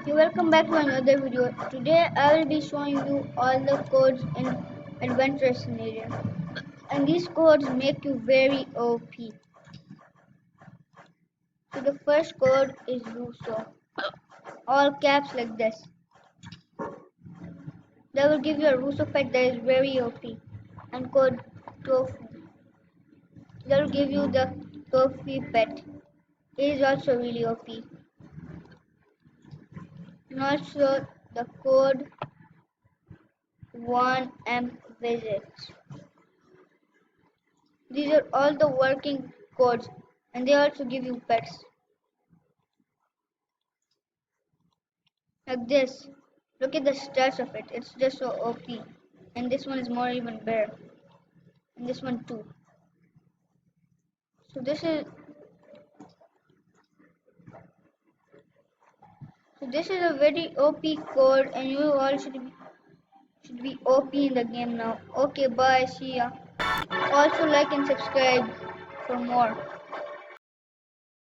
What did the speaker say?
Welcome back to another video. Today I will be showing you all the codes in Adventure Simulator. And these codes make you very OP. So the first code is Russo. All caps like this. That will give you a Russo pet that is very OP. And code Tofu. That will give you the Tofu pet. It is also really OP. And also the code 1M visits. These are all the working codes and they also give you pets. Like this. Look at the stats of it. It's just so OP. And this one is more even better. And this one too. So this is a very OP code and you all should be OP in the game now. Okay, bye, see ya. Also like and subscribe for more.